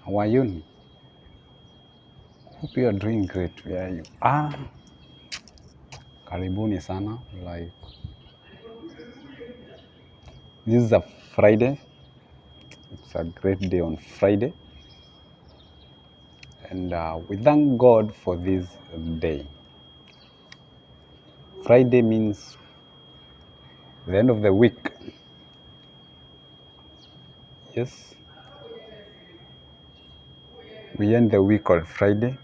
How are you? Hope you are doing great. Where are you? Karibuni sana. Like, this is a Friday. It's a great day on Friday. And we thank God for this day. Friday means the end of the week. Yes. We end the week on Friday.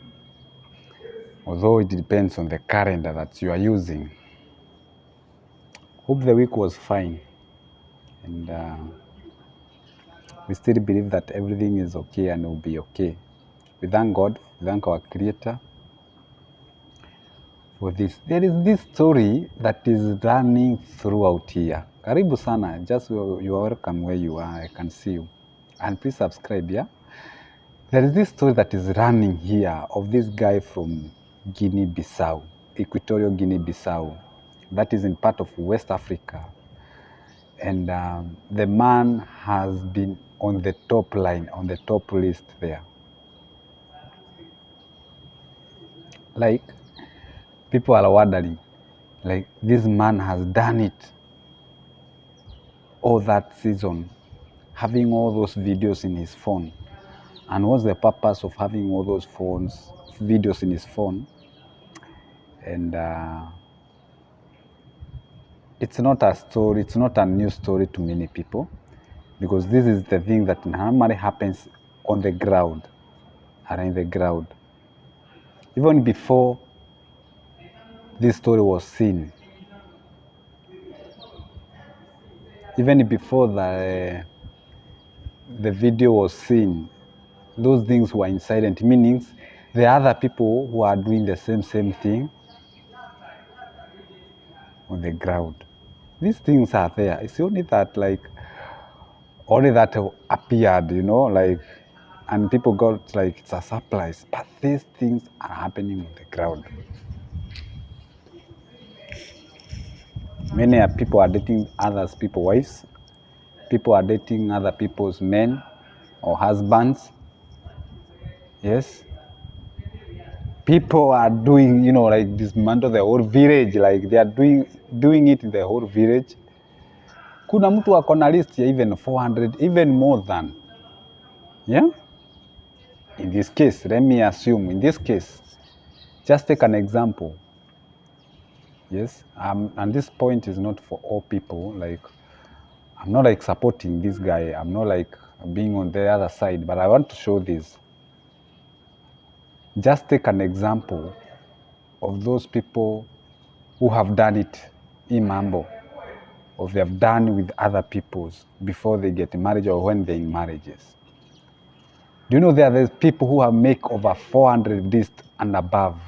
Although it depends on the calendar that you are using. Hope the week was fine. And we still believe that everything is okay and will be okay. We thank God. We thank our Creator for this. There is this story that is running throughout here. Karibu sana. Just you are welcome where you are. I can see you. And please subscribe, yeah? There is this story that is running here of this guy from Guinea-Bissau, equatorial Guinea-Bissau. That is in part of West Africa. And the man has been on the top line, on the top list there. Like, people are wondering, like, this man has done it all that season, having all those videos in his phone. And what's the purpose of having all those videos in his phone? And it's not a story, it's not a new story to many people, because this is the thing that normally happens on the ground, or in the ground. Even before this story was seen, even before the video was seen, those things were in silent, meaning there are other people who are doing the same thing on the ground. These things are there. It's only that, like, only that appeared, like, and people got like it's a surprise. But these things are happening on the ground. Many people are dating others people's wives. People are dating other people's men or husbands. Yes. People are doing, like dismantle the whole village. Like they are doing it in the whole village. Kuna mtu ako na list ya even 400, even more than. Yeah? In this case, let me assume, in this case, just take an example. Yes, and this point is not for all people. Like, I'm not like supporting this guy. I'm not like being on the other side, but I want to show this. Just take an example of those people who have done it in Mambo, or they have done with other peoples before they get married or when they're in marriages. Do you know there's people who have make over 400 list and above?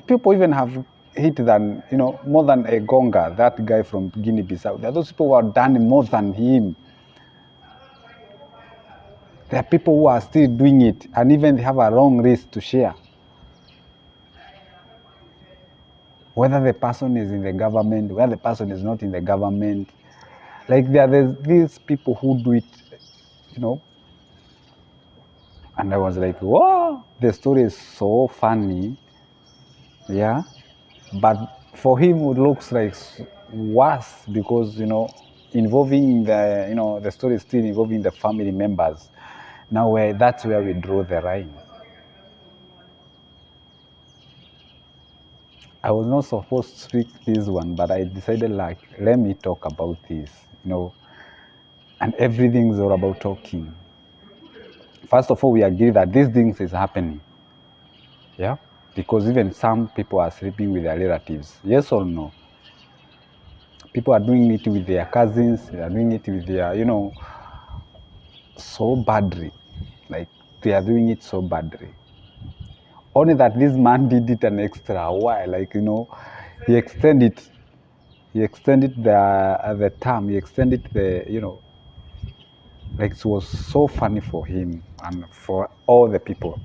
People even have hit than, more than a Gonga, that guy from Guinea-Bissau. There are those people who have done more than him. There are people who are still doing it, and even they have a wrong list to share. Whether the person is in the government, whether the person is not in the government. Like there's these people who do it, and I was like, whoa, the story is so funny. Yeah. But for him, it looks like worse because, involving the story is still involving the family members. Now, that's where we draw the line. I was not supposed to speak this one, but I decided, like, let me talk about this, and everything's all about talking. First of all, we agree that these things is happening. Yeah? Because even some people are sleeping with their relatives. Yes or no? People are doing it with their cousins, they are doing it with their, so badly. Like, they are doing it so badly. Only that this man did it an extra while. Like, he extended the term, he extended the, like, it was so funny for him and for all the people.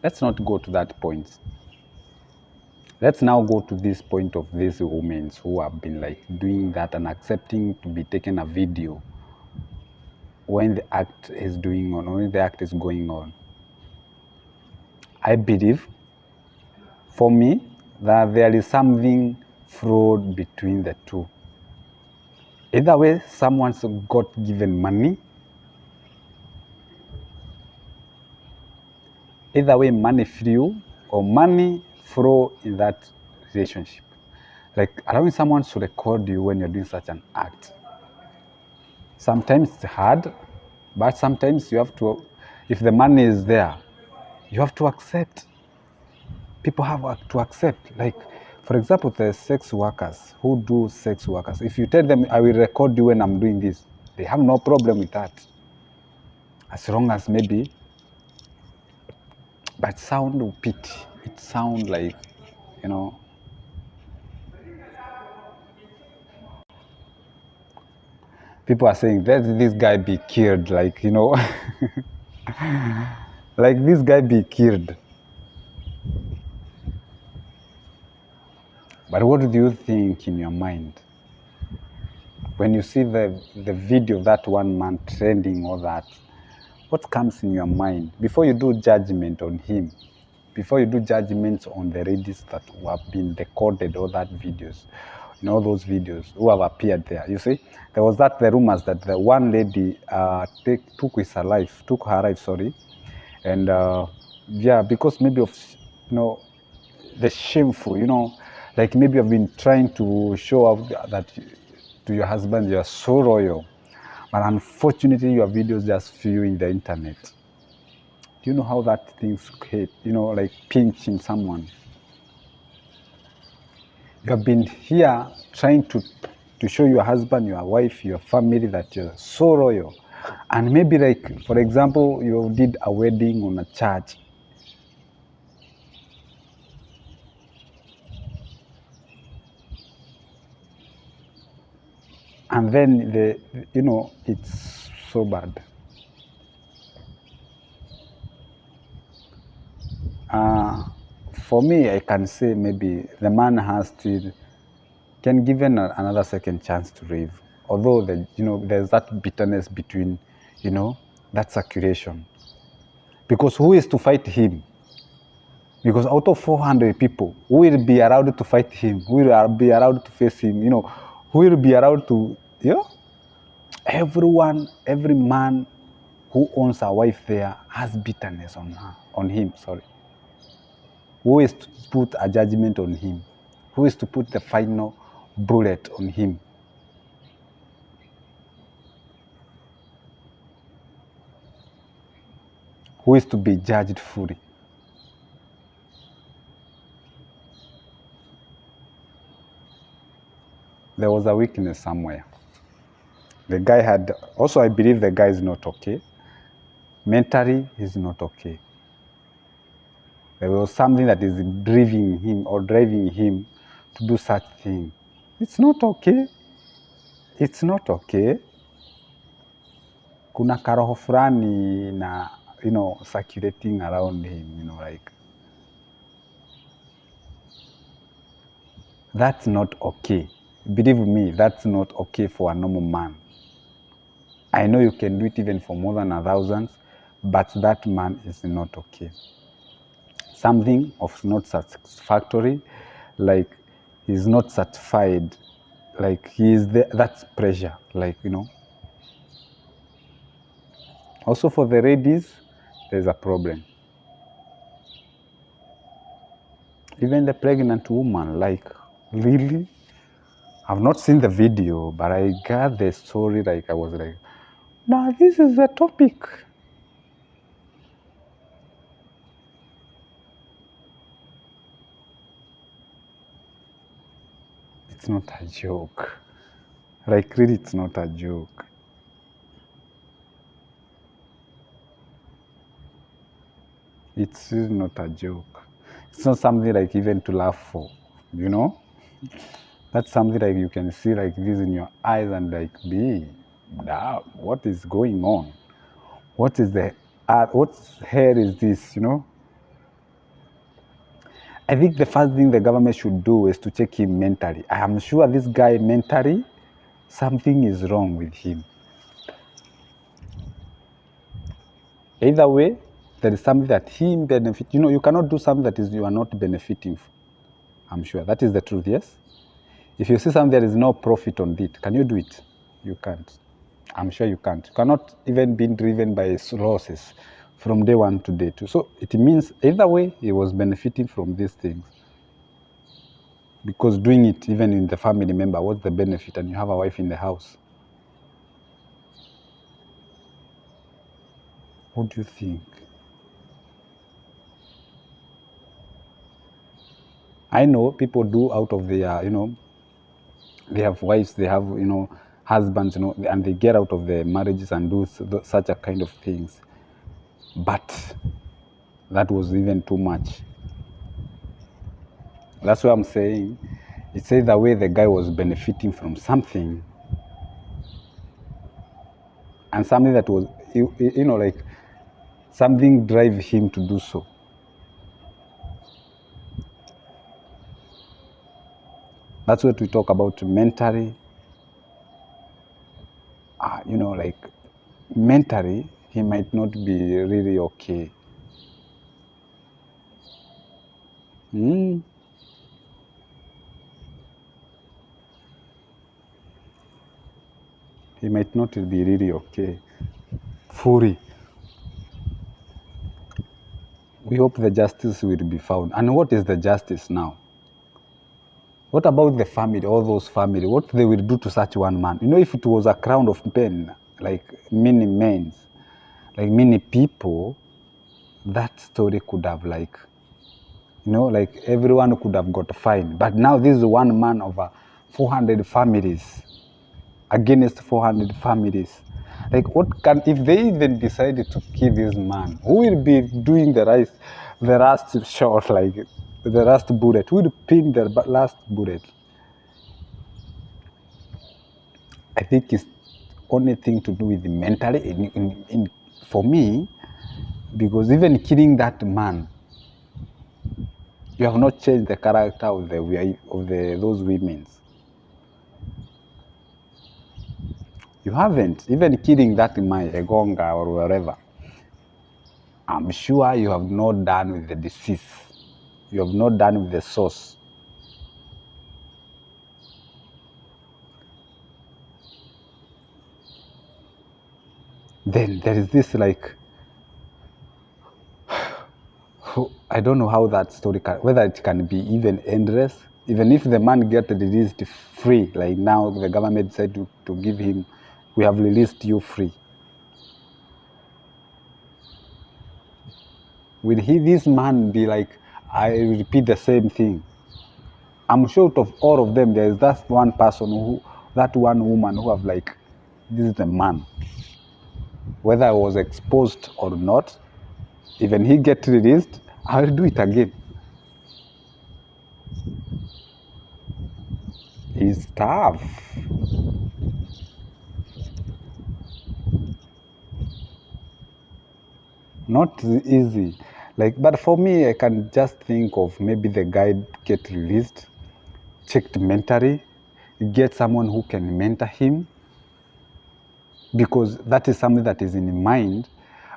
Let's not go to that point. Let's now go to this point of these women who have been like doing that and accepting to be taken a video when the act is going on. I believe, for me, that there is something fraud between the two. Either way, someone's got given money. Either way, money flew or money flow in that relationship. Like allowing someone to record you when you're doing such an act. Sometimes it's hard, but sometimes you have to, if the money is there, you have to accept. People have to accept. Like, for example, the sex workers who do sex workers. If you tell them, I will record you when I'm doing this, they have no problem with that. As long as maybe, but sound pity. It sound like, you know, people are saying, let this guy be killed. Like, you know, like this guy be killed. But what do you think in your mind? When you see the video of that one man trending all that, what comes in your mind before you do judgment on him, before you do judgments on the ladies that have been recorded, all that videos, you know, those videos who have appeared there? You see, there was the rumors that the one lady took her life, sorry, and yeah, because maybe of, you know, the shameful, you know, like maybe you've been trying to show off that to your husband you're so loyal, but unfortunately your videos just flew in the internet. Do you know how that things hit, you know, like pinching someone? You have been here trying to show your husband, your wife, your family that you're so loyal, and maybe, like, for example, you did a wedding on a church, and then you know, it's so bad. For me, I can say maybe the man can given another second chance to live. Although you know, there's that bitterness between, you know, that circulation. Because who is to fight him? Because out of 400 people, who will be allowed to fight him? Who will be allowed to face him? You know, who will be allowed to, you know? Everyone, every man who owns a wife there has bitterness on him, sorry. Who is to put a judgment on him? Who is to put the final bullet on him? Who is to be judged fully? There was a weakness somewhere. The guy had, also I believe the guy is not okay. Mentally, he's not okay. There was something that is driving him to do such thing. It's not okay. It's not okay. Kuna karoho fulani na, you know, circulating around him, you know, like, that's not okay. Believe me, that's not okay for a normal man. I know you can do it even for more than 1,000, but that man is not okay. Something of not satisfactory, like he's not satisfied, like he is there, that's pressure, like, you know. Also for the ladies, there's a problem. Even the pregnant woman, like, really? I've not seen the video, but I got the story, like I was like, now this is the topic. It's not a joke. Like, really, it's not a joke. It's really not a joke. It's not something like even to laugh for, you know? That's something like you can see like this in your eyes and like, what is going on? What is what hair is this, you know? I think the first thing the government should do is to check him mentally. I am sure this guy mentally, something is wrong with him. Either way, there is something that he benefit. You know, you cannot do something that is you are not benefiting from. I'm sure that is the truth. Yes. If you see something there is no profit on it, can you do it? You can't. I'm sure you can't. You cannot even be driven by losses from day one to day two. So it means either way he was benefiting from these things. Because doing it even in the family member, what's the benefit? And you have a wife in the house. What do you think? I know people do out of their, you know, they have wives, they have, you know, husbands, you know, and they get out of their marriages and do such a kind of things. But that was even too much. That's what I'm saying. It's either way the guy was benefiting from something, and something that was, you know, like something drive him to do so. That's what we talk about mentally. You know, like mentally, he might not be really okay. Mm. He might not be really okay. Fully. We hope the justice will be found. And what is the justice now? What about the family, all those family? What they will do to such one man? You know, if it was a crowd of men, like many men, like many people, that story could have like, you know, like everyone could have got fined. But now this is one man over 400 families, against 400 families. Like what can, if they even decided to kill this man, who will be doing the last shot, like the last bullet? Who will pin the last bullet? I think it's only thing to do with the mentally, for me, because even killing that man, you have not changed the character of those women. You haven't. Even killing that man, Egonga or wherever, I'm sure you have not done with the disease. You have not done with the source. Then there is this like, I don't know how that story can, whether it can be even endless. Even if the man gets released free, like now the government said to give him, we have released you free. Will this man be like, I repeat the same thing? I'm sure out of all of them, there is that one person that one woman who have like, this is the man. Whether I was exposed or not, even he get released, I will do it again. It's tough. Not easy. Like, but for me, I can just think of maybe the guy get released, checked mentally, get someone who can mentor him, because that is something that is in his mind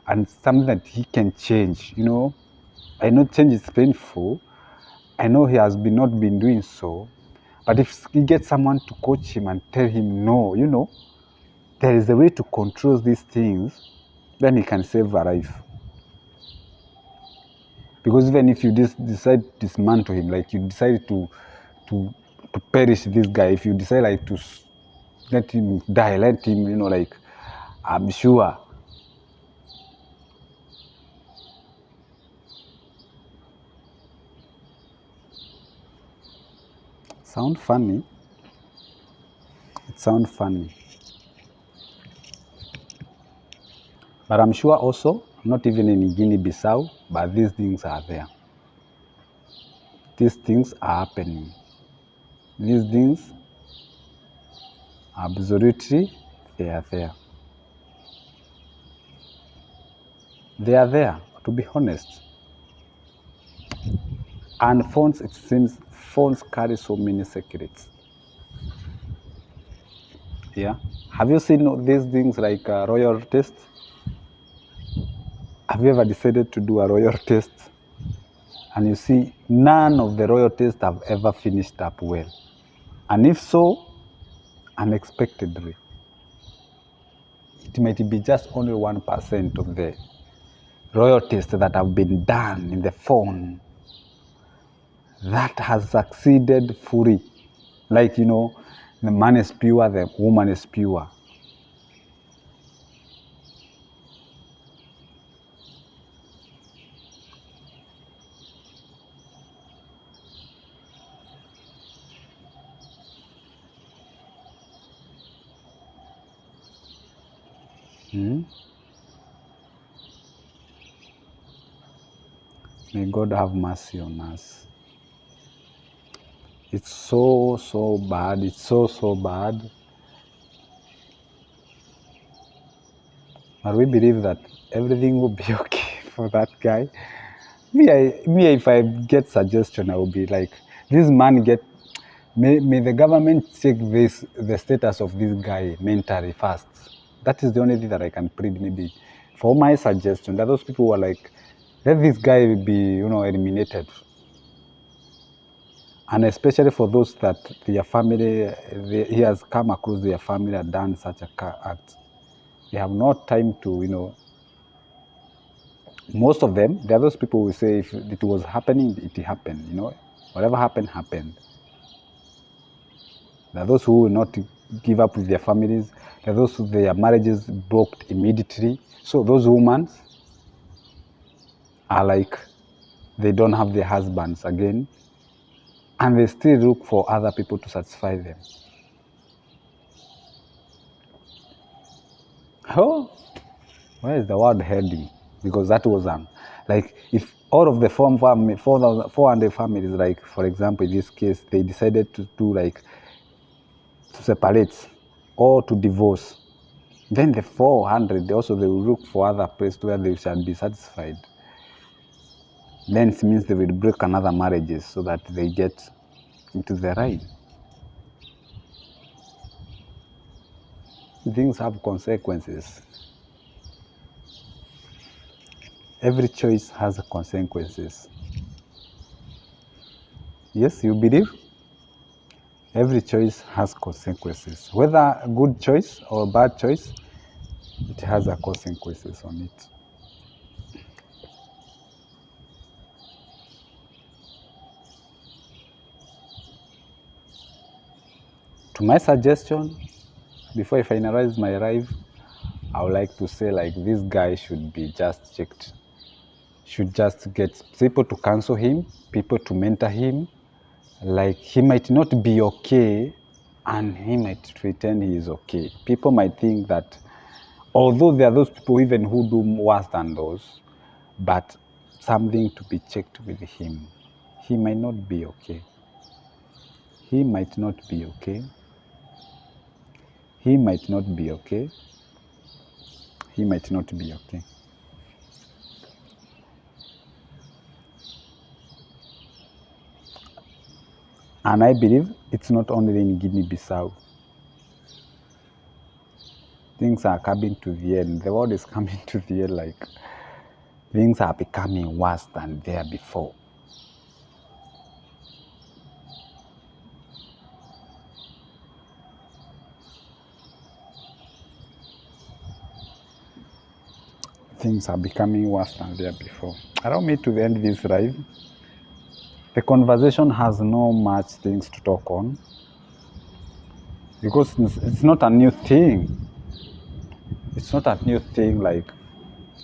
and something that he can change. You know, I know change is painful. I know he has not been doing so, but if he gets someone to coach him and tell him no, you know, there is a way to control these things, then he can save a life. Because even if you decide to dismantle him, like you decide to perish this guy, if you decide like to let him die, let him, you know, like, I'm sure sound funny. It sounds funny. But I'm sure also, not even in Guinea-Bissau, but these things are there. These things are happening. These things, absolutely, they are there. They are there, to be honest. And phones, it seems, phones carry so many secrets. Yeah. Have you seen these things like royal test? Have you ever decided to do a royal test? And you see, none of the royal tests have ever finished up well. And if so, unexpectedly, it might be just only 1% of the royal tests that have been done in the phone that has succeeded fully. Like, you know, the man is pure, the woman is pure. Hmm? May God have mercy on us. It's so, so bad. It's so, so bad. But we believe that everything will be okay for that guy. Me, if I get suggestion, I will be like, this man may the government check the status of this guy mentally first. That is the only thing that I can plead maybe for my suggestion. That those people who are like, let this guy be, eliminated. And especially for those that their family, he has come across their family and done such a act. They have no time to, most of them, there are those people who say if it was happening, it happened, whatever happened, happened. There are those who will not give up with their families. There are those who their marriages broke immediately. So those women are like, they don't have their husbands again, and they still look for other people to satisfy them. Oh, where is the world heading? Because that was like if all of the 400 families, like for example in this case, they decided to do like to separate or to divorce, then the 400 also they will look for other place where they shall be satisfied. Then it means they will break another marriages so that they get into the right. Things have consequences. Every choice has consequences. Yes, you believe? Every choice has consequences. Whether a good choice or a bad choice, it has a consequences on it. To my suggestion, before I finalize my life, I would like to say like this guy should be just checked. Should just get people to counsel him, people to mentor him. Like he might not be okay and he might pretend he is okay. People might think that although there are those people even who do worse than those, but something to be checked with him. He might not be okay. He might not be okay. He might not be okay. He might not be okay. And I believe it's not only in Guinea-Bissau. Things are coming to the end. The world is coming to the end, like things are becoming worse than there before. Things are becoming worse than there before. Allow me to end this live. The conversation has no much things to talk on because it's not a new thing. It's not a new thing like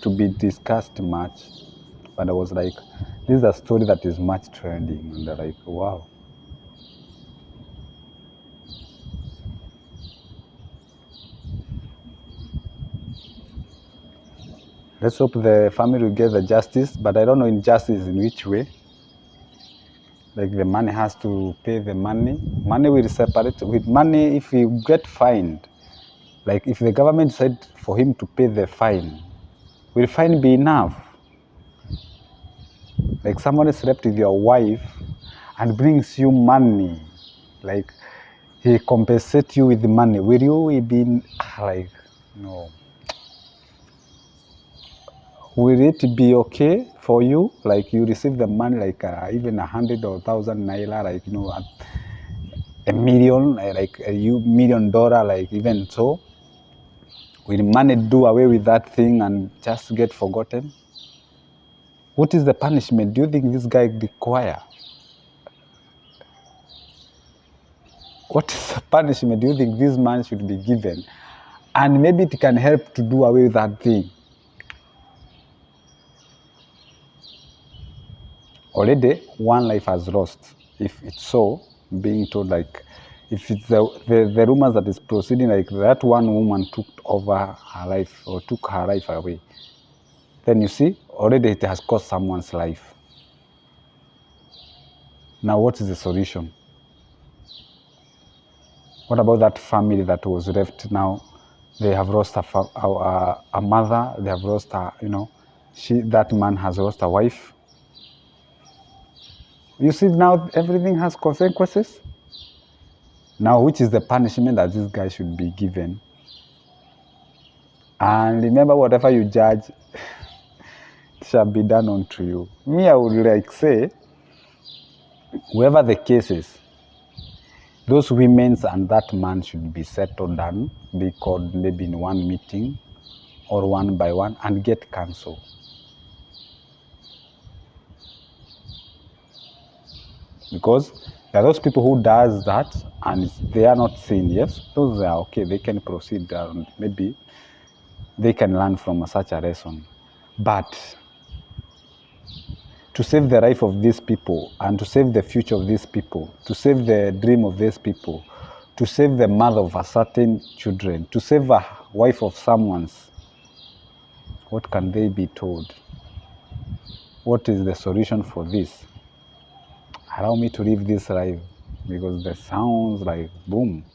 to be discussed much. But I was like, this is a story that is much trending, and they're like, wow. Let's hope the family will get the justice, but I don't know injustice in which way. Like the money has to pay the money. Money will separate. With money, if you get fined, like if the government said for him to pay the fine, will fine be enough? Like someone slept with your wife and brings you money, like he compensates you with money. Will you be like, no? will it be okay for you? Like you receive the money, like even 100 or 1,000 naira, like a million, like a $1 million, like even so. Will money do away with that thing and just get forgotten? What is the punishment do you think this guy require? What is the punishment do you think this man should be given? And maybe it can help to do away with that thing. Already, one life has lost. If it's so, being told like, if it's the rumors that is proceeding, like that one woman took over her life or took her life away, then you see, already it has cost someone's life. Now, what is the solution? What about that family that was left now? They have lost a mother, they have lost a, that man has lost a wife. You see, now everything has consequences. Now, which is the punishment that this guy should be given? And remember, whatever you judge shall be done unto you. Me, I would like say, whoever the case is, those women and that man should be settled down, be called maybe in one meeting or one by one and get counsel. Because there are those people who does that and they are not seen. Yes, those are okay, they can proceed and maybe they can learn from such a lesson. But to save the life of these people and to save the future of these people, to save the dream of these people, to save the mother of a certain children, to save a wife of someone's, what can they be told? What is the solution for this? Allow me to live this life because the sounds like boom.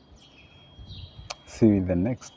See you in the next.